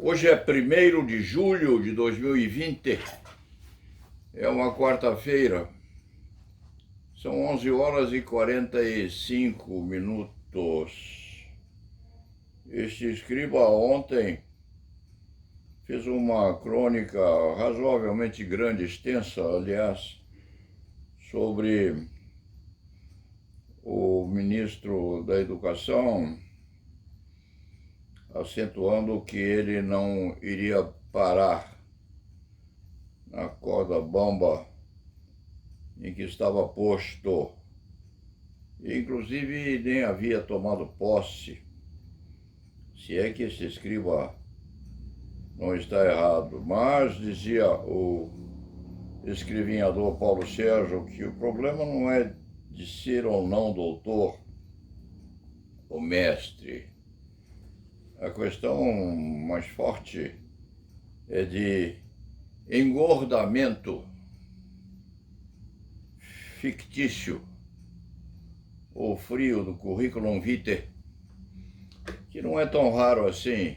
Hoje é 1º de julho de 2020, é uma quarta-feira, são 11 horas e 45 minutos. Este escriba ontem fez uma crônica razoavelmente grande, extensa, aliás, sobre o ministro da Educação, acentuando que ele não iria parar na corda bamba em que estava posto. Inclusive nem havia tomado posse, se é que esse escriba não está errado. Mas, dizia o escrivinhador Paulo Sérgio, que o problema não é de ser ou não doutor ou mestre. A questão mais forte é de engordamento fictício ou frio do currículo vitae, que não é tão raro assim,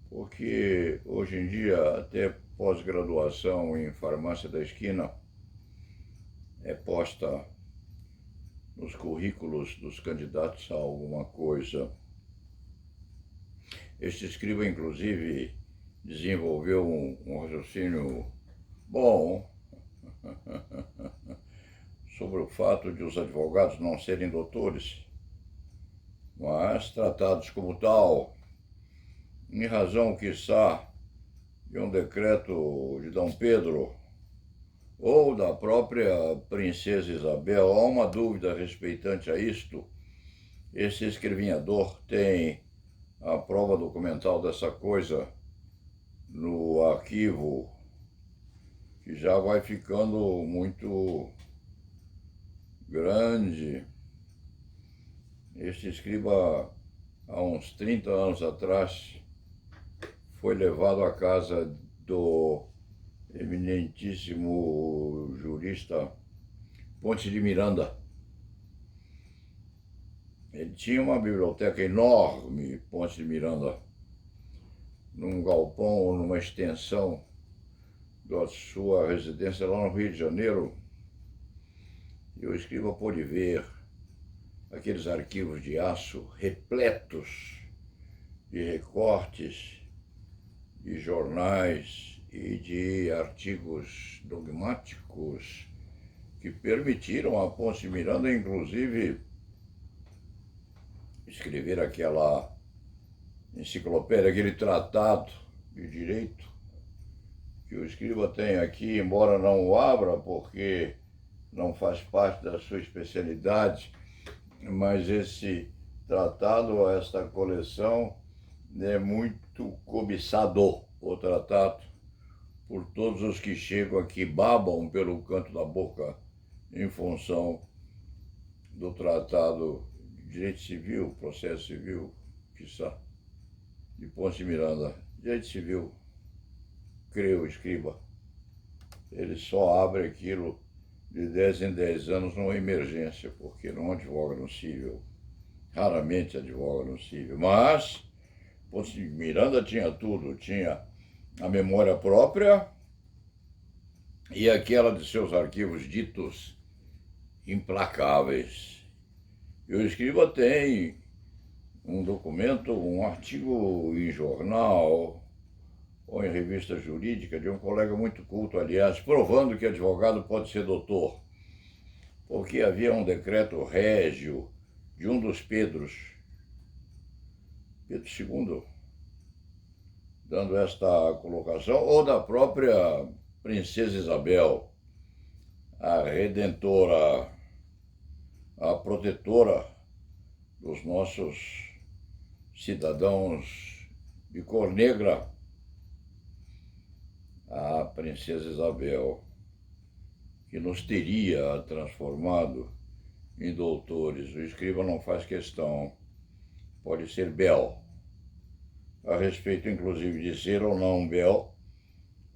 porque hoje em dia até pós-graduação em farmácia da esquina é posta nos currículos dos candidatos a alguma coisa. Este escriba, inclusive, desenvolveu um raciocínio bom sobre o fato de os advogados não serem doutores, mas tratados como tal, em razão, quiçá, de um decreto de Dom Pedro ou da própria princesa Isabel. Há uma dúvida respeitante a isto. Esse escrivinhador tem a prova documental dessa coisa no arquivo, que já vai ficando muito grande. Este escriba, há uns 30 anos atrás, foi levado à casa do eminentíssimo jurista Ponte de Miranda. Ele tinha uma biblioteca enorme, Ponte de Miranda, num galpão ou numa extensão da sua residência lá no Rio de Janeiro. E o escriba pôde ver aqueles arquivos de aço repletos de recortes, de jornais e de artigos dogmáticos que permitiram a Ponte de Miranda, inclusive, escrever aquela enciclopédia, aquele tratado de direito que o escriba tem aqui, embora não o abra porque não faz parte da sua especialidade, mas esse tratado, esta coleção, é muito cobiçado, o tratado, por todos os que chegam aqui, babam pelo canto da boca em função do tratado de direito civil, processo civil, quiçá, de Ponte de Miranda. Direito civil, creio, escriba, ele só abre aquilo de 10 em 10 anos numa emergência, porque não advoga no cível, raramente advoga no cível. Mas Ponte de Miranda tinha tudo, tinha a memória própria e aquela de seus arquivos ditos implacáveis. E o escriba tem um documento, um artigo em jornal ou em revista jurídica de um colega muito culto, aliás, provando que advogado pode ser doutor, porque havia um decreto régio de um dos Pedros, Pedro II, dando esta colocação, ou da própria princesa Isabel, a redentora, a protetora dos nossos cidadãos de cor negra, a princesa Isabel, que nos teria transformado em doutores. O escriba não faz questão, pode ser bel. A respeito, inclusive, de ser ou não bel,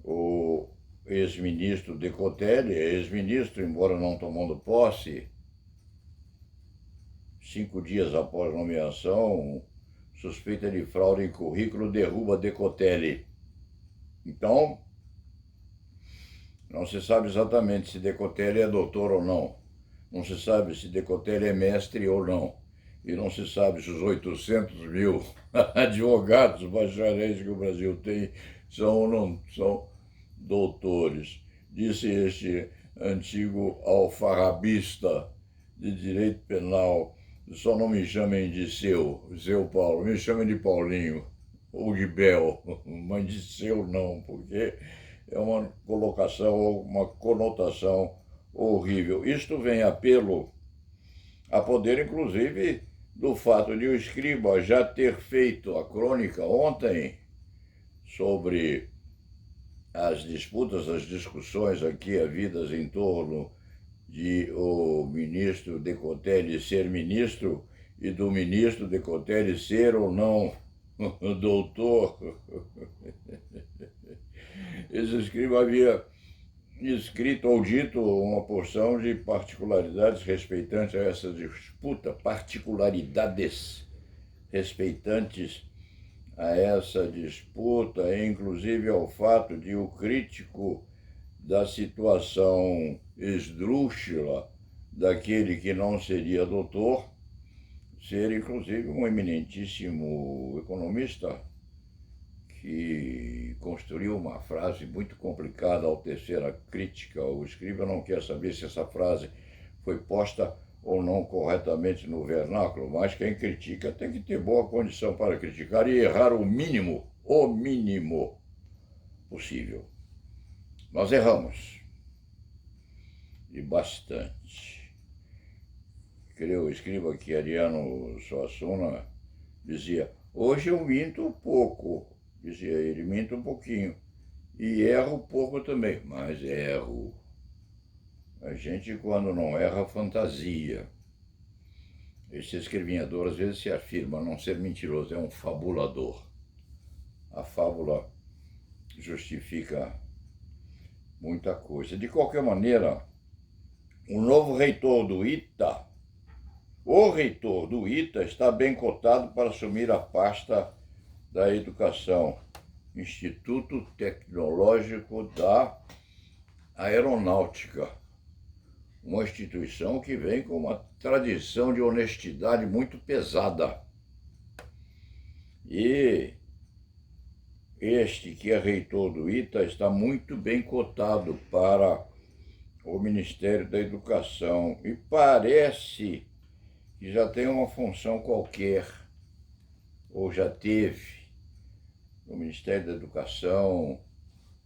o ex-ministro Decotelli, ex-ministro, embora não tomando posse, 5 dias após a nomeação, suspeita de fraude em currículo derruba Decotelli. Então, não se sabe exatamente se Decotelli é doutor ou não. Não se sabe se Decotelli é mestre ou não. E não se sabe se os 800 mil advogados bacharéis que o Brasil tem são ou não são doutores. Disse este antigo alfarrabista de direito penal: só não me chamem de seu Paulo, me chamem de Paulinho ou de Bel, mas de seu não, porque é uma colocação, uma conotação horrível. Isto vem a poder, inclusive, do fato de o Escriba já ter feito a crônica ontem sobre as disputas, as discussões aqui havidas em torno de o ministro Decotelli ser ministro e do ministro Decotelli ser ou não doutor. Esse Escriba havia escrito ou dito uma porção de particularidades respeitantes a essa disputa, particularidades respeitantes a essa disputa, inclusive ao fato de o crítico da situação esdrúxula daquele que não seria doutor ser, inclusive, um eminentíssimo economista que construiu uma frase muito complicada ao tecer a crítica. O Escriba não quer saber se essa frase foi posta ou não corretamente no vernáculo, mas quem critica tem que ter boa condição para criticar e errar o mínimo possível. Nós erramos, e bastante. Creio o Escriba que Ariano Suassuna dizia: hoje eu minto pouco. Dizia ele, minto um pouquinho. E erro pouco também, mas erro. A gente, quando não erra, fantasia. Esse escrevinhador, às vezes, se afirma não ser mentiroso, é um fabulador. A fábula justifica muita coisa. De qualquer maneira, o novo reitor do ITA, o reitor do ITA está bem cotado para assumir a pasta da Educação, Instituto Tecnológico da Aeronáutica, uma instituição que vem com uma tradição de honestidade muito pesada. E este que é reitor do ITA está muito bem cotado para o Ministério da Educação e parece que já tem uma função qualquer, ou já teve, no Ministério da Educação,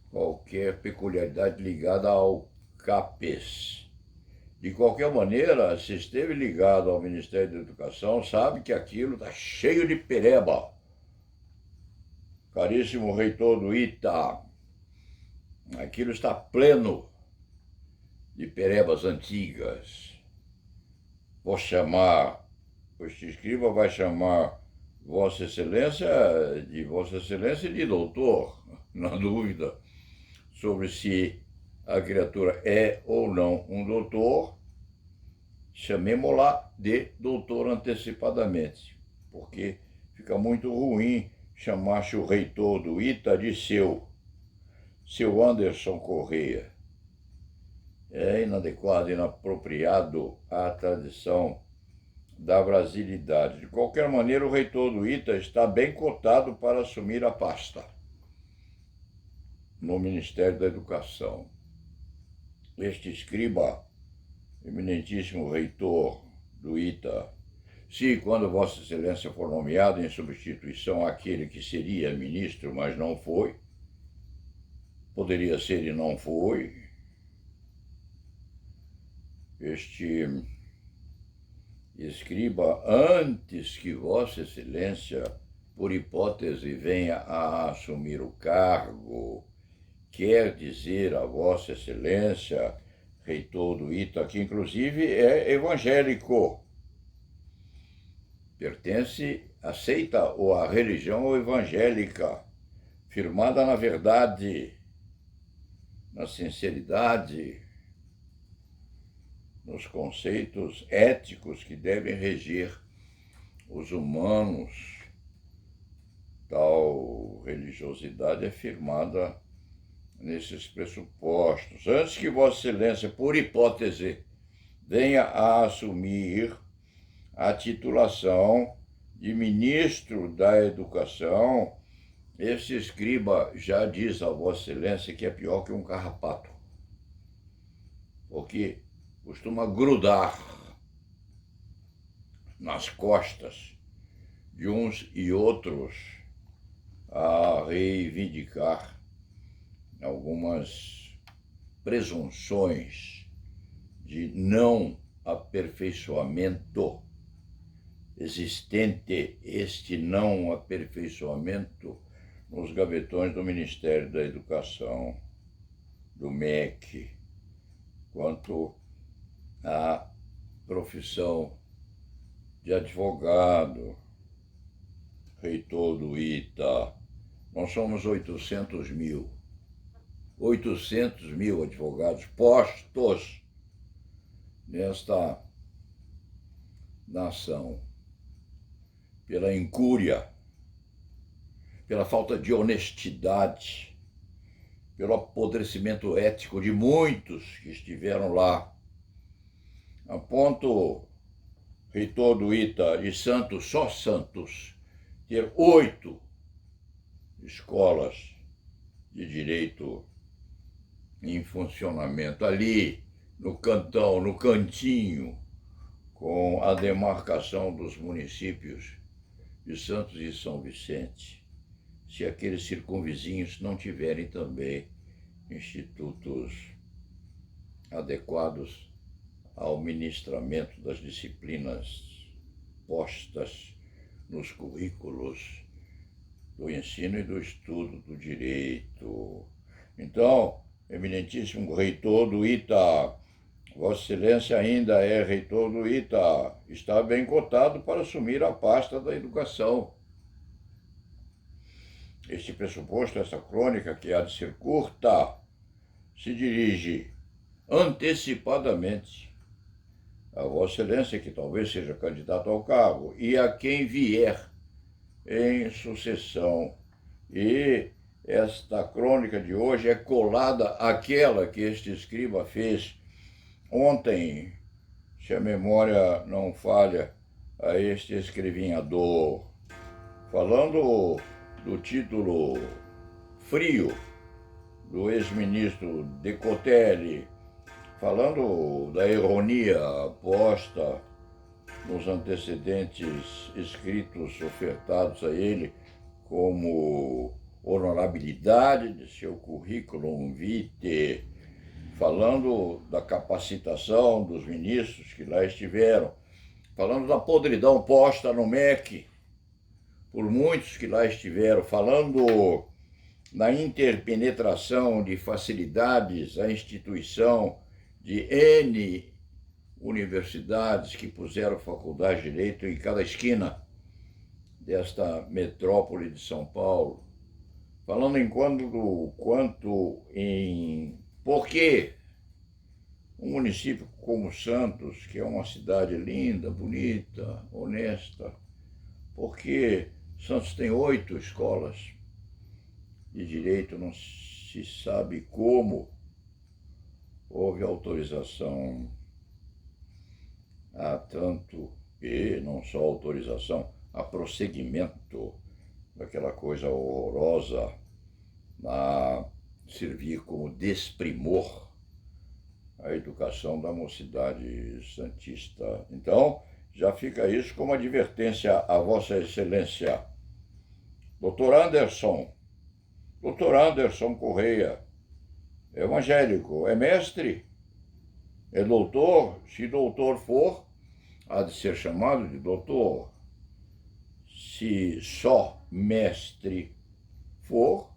qualquer peculiaridade ligada ao CAPES. De qualquer maneira, se esteve ligado ao Ministério da Educação, sabe que aquilo está cheio de pereba. Caríssimo reitor do ITA, aquilo está pleno de perebas antigas. O Escriba vai chamar Vossa Excelência e de doutor, na dúvida sobre se a criatura é ou não um doutor, chamemo-la de doutor antecipadamente, porque fica muito ruim chamar-se o reitor do ITA de seu Anderson Correia. É inadequado, inapropriado à tradição da brasilidade. De qualquer maneira, o reitor do ITA está bem cotado para assumir a pasta no Ministério da Educação. Este Escriba, eminentíssimo reitor do ITA, se, quando Vossa Excelência for nomeado em substituição àquele que seria ministro, mas não foi, poderia ser e não foi, este Escriba, antes que Vossa Excelência, por hipótese, venha a assumir o cargo, quer dizer a Vossa Excelência, reitor do ITA, que inclusive é evangélico, aceita a religião evangélica, firmada na verdade, na sinceridade, nos conceitos éticos que devem reger os humanos tal religiosidade é firmada nesses pressupostos. Antes que Vossa Excelência, por hipótese, venha a assumir a titulação de ministro da Educação, esse escriba já diz a Vossa Excelência que é pior que um carrapato, porque costuma grudar nas costas de uns e outros a reivindicar algumas presunções de não aperfeiçoamento existente, este não aperfeiçoamento nos gavetões do Ministério da Educação, do MEC, quanto à profissão de advogado, reitor do ITA. Nós somos 800 mil advogados postos nesta nação, pela incúria, pela falta de honestidade, pelo apodrecimento ético de muitos que estiveram lá. A ponto, reitor do ITA de Santos, só Santos, ter 8 escolas de direito em funcionamento, ali no cantão, no cantinho, com a demarcação dos municípios de Santos e São Vicente, se aqueles circunvizinhos não tiverem também institutos adequados ao ministramento das disciplinas postas nos currículos do ensino e do estudo do direito. Então, eminentíssimo reitor do ITA, Vossa Excelência ainda é reitor do ITA, está bem cotado para assumir a pasta da educação. Este pressuposto, essa crônica, que há de ser curta, se dirige antecipadamente a Vossa Excelência, que talvez seja candidato ao cargo, e a quem vier em sucessão. E esta crônica de hoje é colada àquela que este escriba fez ontem, se a memória não falha, a este escrevinhador, falando do título frio do ex-ministro Decotelli, falando da ironia posta nos antecedentes escritos ofertados a ele como honorabilidade de seu currículo vitae, falando da capacitação dos ministros que lá estiveram, falando da podridão posta no MEC por muitos que lá estiveram, falando na interpenetração de facilidades à instituição de N universidades que puseram faculdade de Direito em cada esquina desta metrópole de São Paulo, falando quanto em por que um município como Santos, que é uma cidade linda, bonita, honesta, porque Santos tem 8 escolas de direito, não se sabe como houve autorização a tanto, e não só autorização, a prosseguimento daquela coisa horrorosa a servir como desprimor a educação da mocidade santista. Então, já fica isso como advertência a Vossa Excelência. Dr. Anderson Correia, evangélico, é mestre, é doutor, se doutor for, há de ser chamado de doutor. Se só mestre for,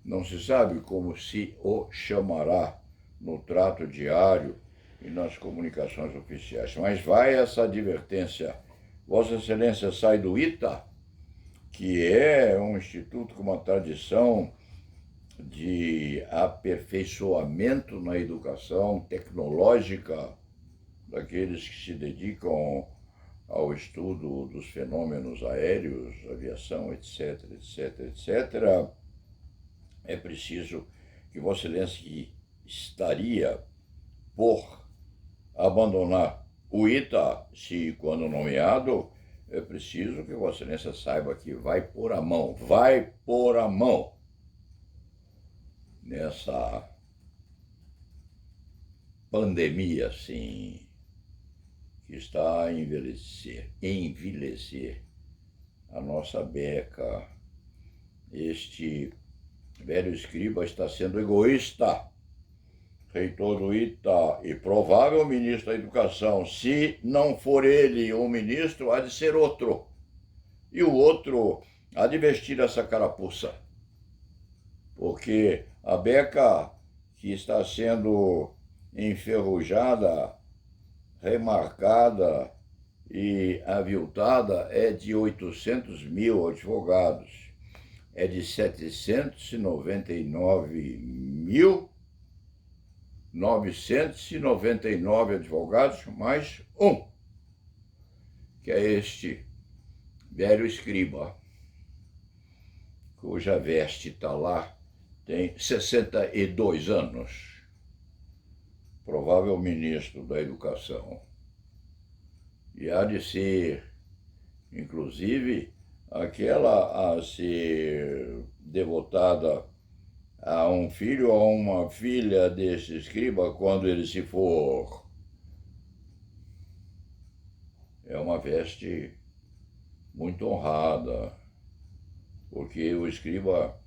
não se sabe como se o chamará no trato diário e nas comunicações oficiais. Mas vai essa advertência. Vossa Excelência sai do ITA, que é um instituto com uma tradição de aperfeiçoamento na educação tecnológica daqueles que se dedicam ao estudo dos fenômenos aéreos, aviação, etc., etc., etc., é preciso que Vossa Excelência estaria por abandonar o ITA, se quando nomeado, é preciso que Vossa Excelência saiba que vai pôr a mão nessa pandemia, assim, que está a envelhecer a nossa beca. Este velho escriba está sendo egoísta, reitor do ITA e provável ministro da Educação. Se não for ele o ministro, há de ser outro. E o outro há de vestir essa carapuça. Porque a beca que está sendo enferrujada, remarcada e aviltada é de 800 mil advogados. É de 799.999 advogados, mais um, que é este velho escriba, cuja veste está lá, tem 62 anos, provável ministro da Educação. E há de ser, inclusive, aquela a ser devotada a um filho ou a uma filha desse escriba quando ele se for. É uma veste muito honrada, porque o escriba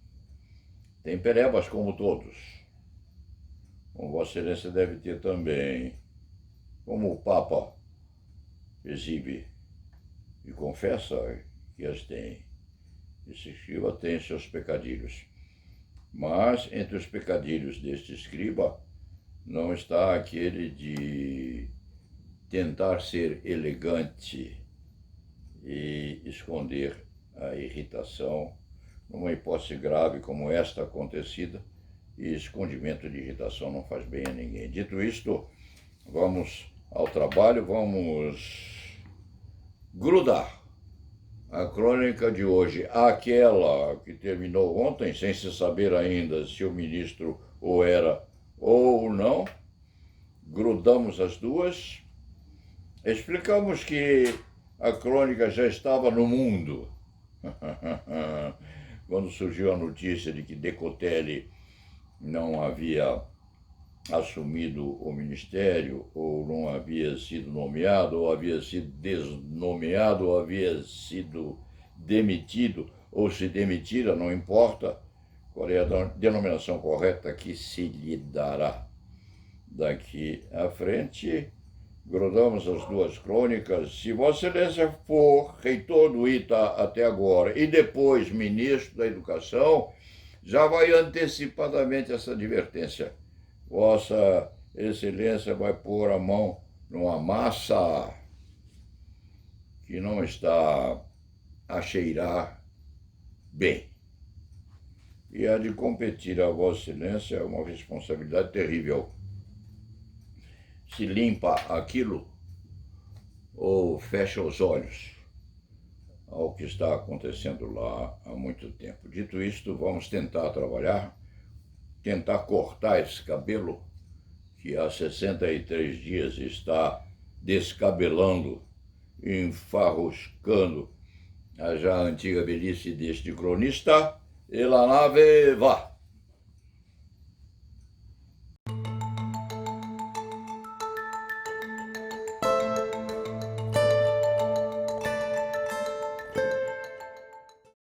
tem perebas como todos, como Vossa Excelência deve ter também, como o Papa exibe e confessa que as tem. Esse escriba tem seus pecadilhos. Mas entre os pecadilhos deste escriba não está aquele de tentar ser elegante e esconder a irritação numa hipótese grave como esta acontecida, e escondimento de irritação não faz bem a ninguém. Dito isto, vamos ao trabalho, vamos grudar a crônica de hoje, aquela que terminou ontem, sem se saber ainda se o ministro o era ou não. Grudamos as duas, explicamos que a crônica já estava no mundo quando surgiu a notícia de que Decotelli não havia assumido o ministério, ou não havia sido nomeado, ou havia sido desnomeado, ou havia sido demitido, ou se demitira, não importa qual é a denominação correta que se lhe dará daqui à frente. Grudamos as duas crônicas. Se Vossa Excelência for reitor do ITA até agora e depois ministro da Educação, já vai antecipadamente essa advertência. Vossa Excelência vai pôr a mão numa massa que não está a cheirar bem. E a de competir a Vossa Excelência é uma responsabilidade terrível. Se limpa aquilo ou fecha os olhos ao que está acontecendo lá há muito tempo. Dito isto, vamos tentar trabalhar, tentar cortar esse cabelo que há 63 dias está descabelando, enfarruscando a já antiga velhice deste cronista. E la nave va!